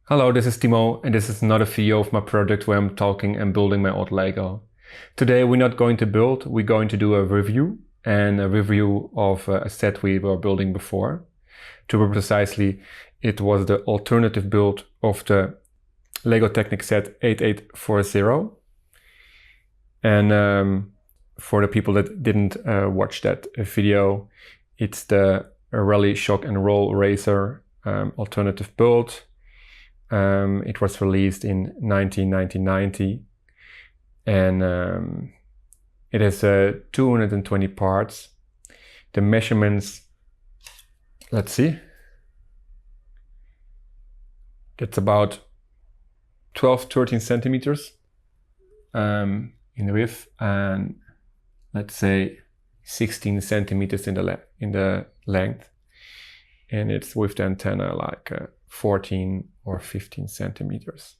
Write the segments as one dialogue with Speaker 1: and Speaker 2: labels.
Speaker 1: Hello, this is Timo, and this is another video of my project where I'm talking and building my old Lego. Today we're not going to build, we're going to do a review of a set we were building before. To be precisely, it was the alternative build of the LEGO Technic set 8840. And for the people that didn't watch that video, it's the Rally Shock and Roll Racer alternative build. It was released in 1990 and it has 220 parts. The measurements, let's see, that's about 12-13 centimeters in the width, and let's say 16 centimeters in the length, and it's with the antenna like 14 or 15 centimeters.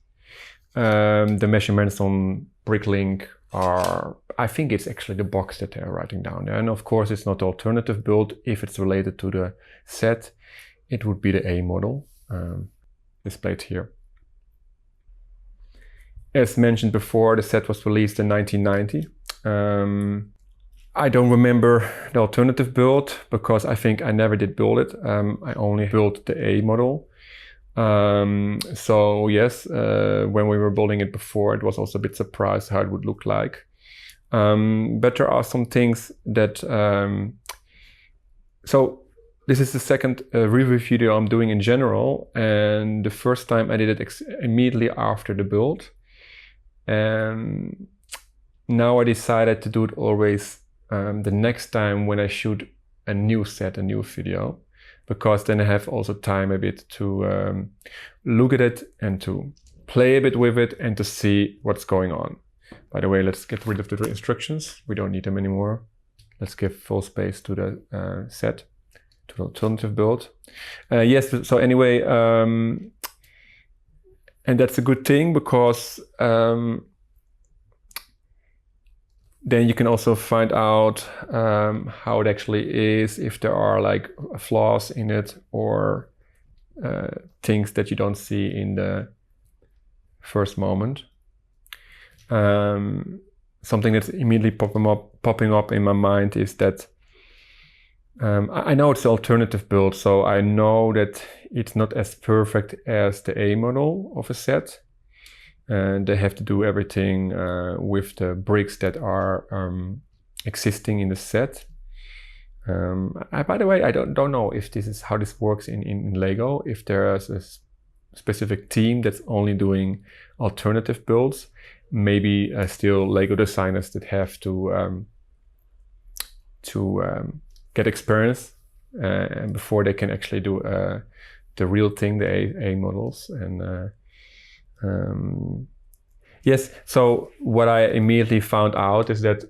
Speaker 1: The measurements on Bricklink are, I think it's actually the box that they're writing down there. And of course, it's not the alternative build. If it's related to the set, it would be the A model displayed here. As mentioned before, the set was released in 1990. I don't remember the alternative build because I think I never did build it. I only built the A model. So yes, when we were building it before, it was also a bit surprised how it would look like. But there are some things that, so this is the second review video I'm doing in general, and the first time I did it immediately after the build. And now I decided to do it always the next time when I shoot a new set, a new video, because then I have also time a bit to look at it and to play a bit with it and to see what's going on. By the way, let's get rid of the instructions. We don't need them anymore. Let's give full space to the set, to the alternative build. Yes, so anyway, and that's a good thing because then you can also find out how it actually is, if there are like flaws in it or things that you don't see in the first moment. Something that's immediately popping up in my mind is that I know it's the alternative build, so I know that it's not as perfect as the A model of a set. And they have to do everything with the bricks that are existing in the set. By the way, I don't know if this is how this works in Lego, if there's a specific team that's only doing alternative builds. Maybe still Lego designers that have to get experience before they can actually do the real thing, the A models. And yes, so what I immediately found out is that,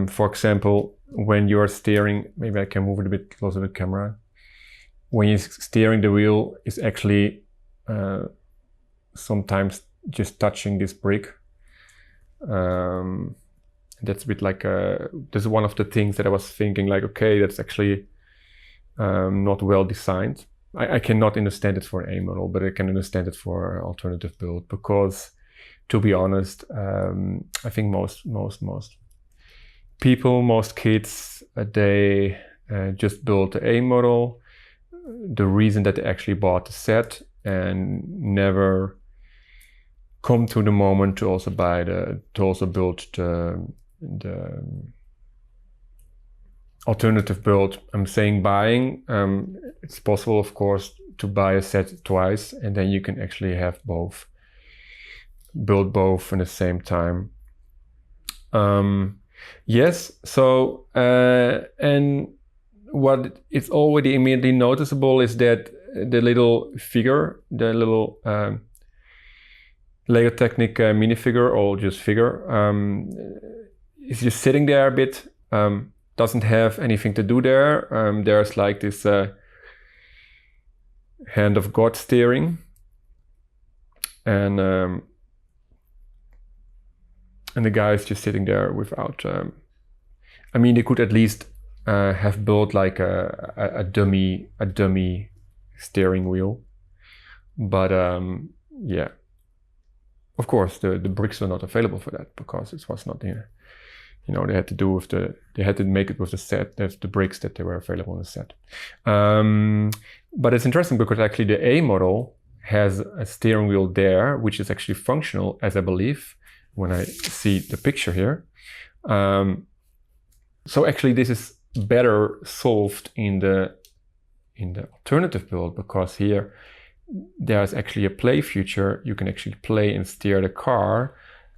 Speaker 1: for example, when you're steering, maybe I can move it a bit closer to the camera. When you're steering the wheel, is actually sometimes just touching this brick. That's a bit like, this is one of the things that I was thinking like, okay, that's actually not well designed. I cannot understand it for an A model, but I can understand it for an alternative build because, to be honest, I think most people, most kids, they just build the A model. The reason that they actually bought the set and never come to the moment to also build the alternative build. I'm saying buying. It's possible, of course, to buy a set twice, and then you can actually have both, build both in the same time. Yes. So and what is already immediately noticeable is that the little figure, the little LEGO Technic minifigure or just figure, is just sitting there a bit. Doesn't have anything to do there. There's like this hand of God steering, and the guy is just sitting there without. I mean, they could at least have built like a dummy steering wheel, but yeah, of course the bricks were not available for that because it was not in, you know, they had to make it with the set, the bricks that they were available in the set. But it's interesting because actually the A model has a steering wheel there, which is actually functional, as I believe, when I see the picture here. So actually this is better solved in the alternative build, because here there's actually a play feature. You can actually play and steer the car,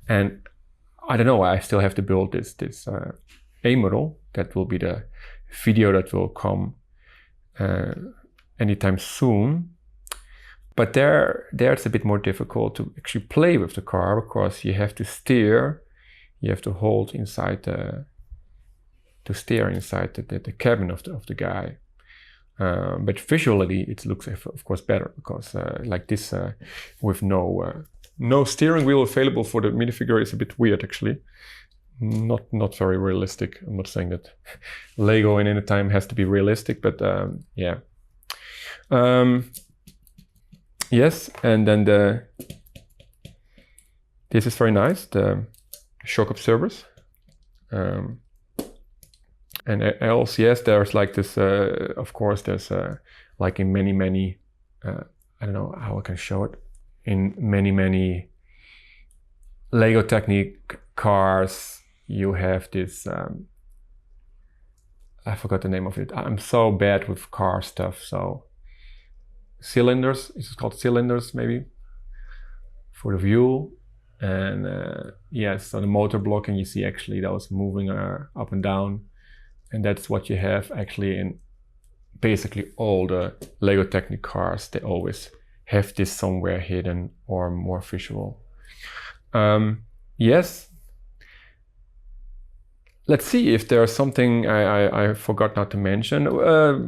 Speaker 1: and I don't know, I still have to build this A model. That will be the video that will come anytime soon. But there it's a bit more difficult to actually play with the car, because you have to steer, you have to hold inside to steer inside the cabin of the guy. But visually it looks of course better, because like this with no steering wheel available for the minifigure is a bit weird actually. Not very realistic. I'm not saying that Lego in any time has to be realistic, but yeah. Yes, and then this is very nice, the shock absorbers. And else, yes, there's like this, of course, there's like in many, I don't know how I can show it, in many LEGO Technic cars, you have this, I forgot the name of it. I'm so bad with car stuff, so cylinders, it's called cylinders maybe, for the view. And yes, so the motor blocking, you see actually those moving up and down. And that's what you have actually in basically all the LEGO Technic cars. They always have this somewhere hidden or more visual. Yes. Let's see if there's something I forgot not to mention.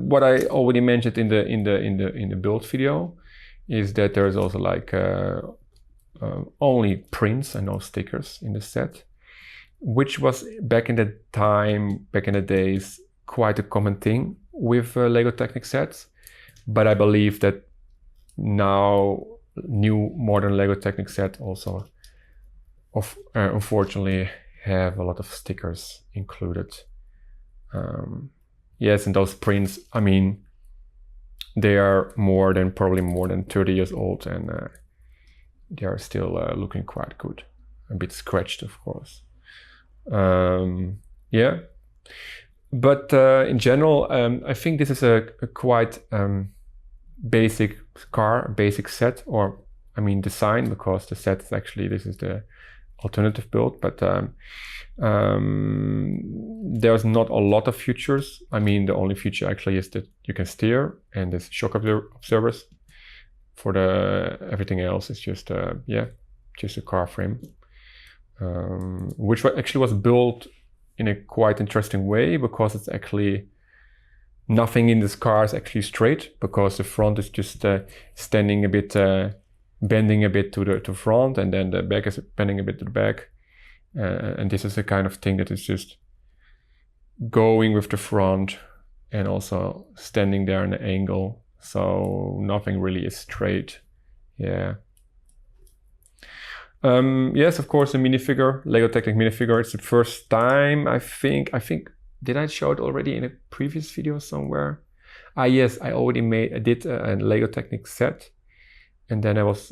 Speaker 1: What I already mentioned in the build video is that there's also like only prints and no stickers in the set, which was back in the days, quite a common thing with LEGO Technic sets. But I believe that now new modern LEGO Technic set also unfortunately have a lot of stickers included. Yes, and those prints, I mean, they are probably more than 30 years old, and they are still looking quite good. A bit scratched, of course. Yeah, but in general, I think this is a quite basic set, or I mean design, because the set is actually, this is the alternative build, but there's not a lot of features. I mean, the only feature actually is that you can steer, and there's shock absorbers. For everything else is just just a car frame. Which actually was built in a quite interesting way, because it's actually nothing in this car is actually straight, because the front is just standing a bit, bending a bit to the front, and then the back is bending a bit to the back. And this is the kind of thing that is just going with the front and also standing there in an angle. So nothing really is straight. Yeah. Yes, of course, the minifigure, LEGO Technic minifigure. It's the first time, I think, did I show it already in a previous video somewhere? Yes, I did a LEGO Technic set, and then I was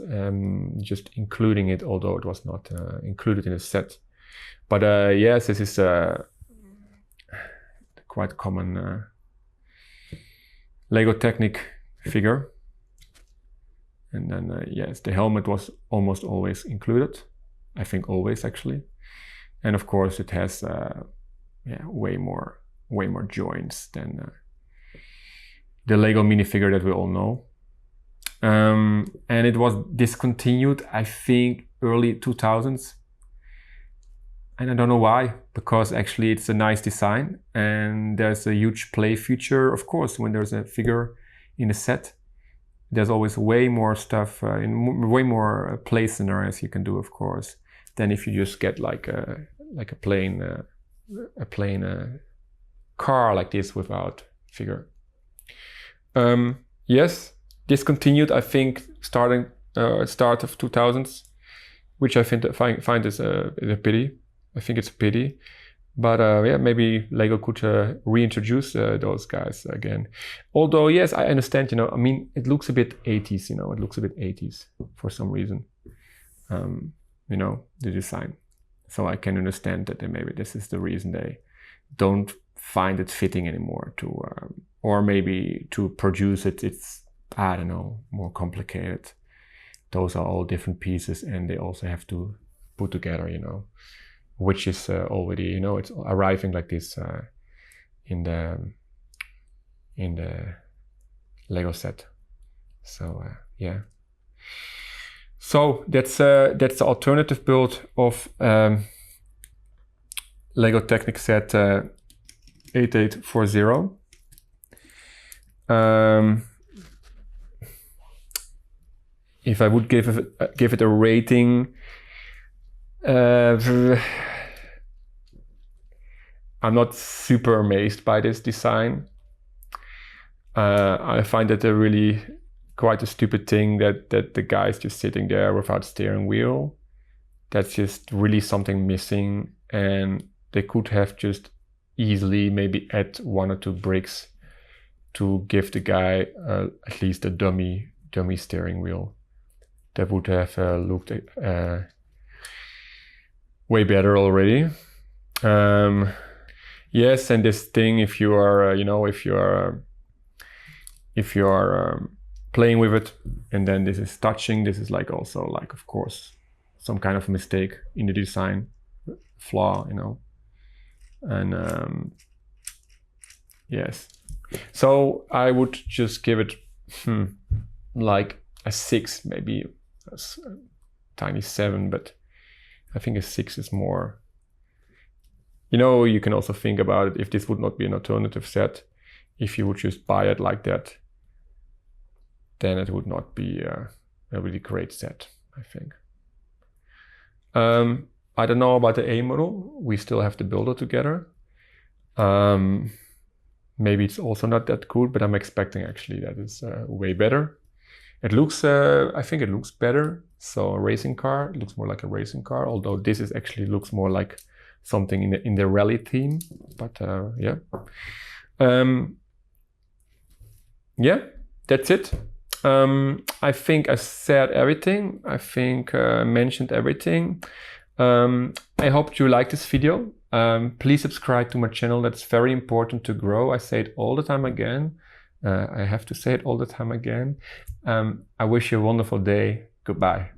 Speaker 1: just including it, although it was not included in the set. But yes, this is quite common LEGO Technic figure. And then, yes, the helmet was almost always included. I think always, actually. And of course, it has way more joints than the LEGO minifigure that we all know. And it was discontinued, I think, early 2000s. And I don't know why, because actually it's a nice design, and there's a huge play feature. Of course, when there's a figure in a set, there's always way more stuff, way more play scenarios you can do, of course, than if you just get like a plain car like this without figure. Yes, discontinued, I think, starting start of 2000s, which I find is a pity. I think it's a pity. But yeah, maybe LEGO could reintroduce those guys again. Although, yes, I understand, I mean, it looks a bit 80s, it looks a bit 80s for some reason, the design. So I can understand that maybe this is the reason they don't find it fitting anymore or maybe to produce it, it's, I don't know, more complicated. Those are all different pieces and they also have to put together, which is already, it's arriving like this in the LEGO set. So yeah. So that's the alternative build of LEGO Technic set 8840. If I would give it a rating, I'm not super amazed by this design. I find that really quite a stupid thing that the guy's just sitting there without steering wheel. That's just really something missing, and they could have just easily maybe add 1 or 2 bricks to give the guy at least a dummy steering wheel. That would have looked way better already. Yes, and this thing, if you are, if you are playing with it, and then this is touching, this is like also like, of course, some kind of mistake in the design, flaw, and yes. So I would just give it like a 6, maybe a tiny 7, but I think a 6 is more. You can also think about it, if this would not be an alternative set, if you would just buy it like that, then it would not be a really great set, I think. I don't know about the A model. We still have to build it together. Maybe it's also not that good, but I'm expecting actually that it's way better. It looks, I think it looks better. So a racing car, it looks more like a racing car, although this is actually looks more like something in the rally theme. But yeah. Yeah, that's it. I think I said everything. I think I mentioned everything. I hope you liked this video. Please subscribe to my channel. That's very important to grow. I say it all the time again. I have to say it all the time again. I wish you a wonderful day. Goodbye.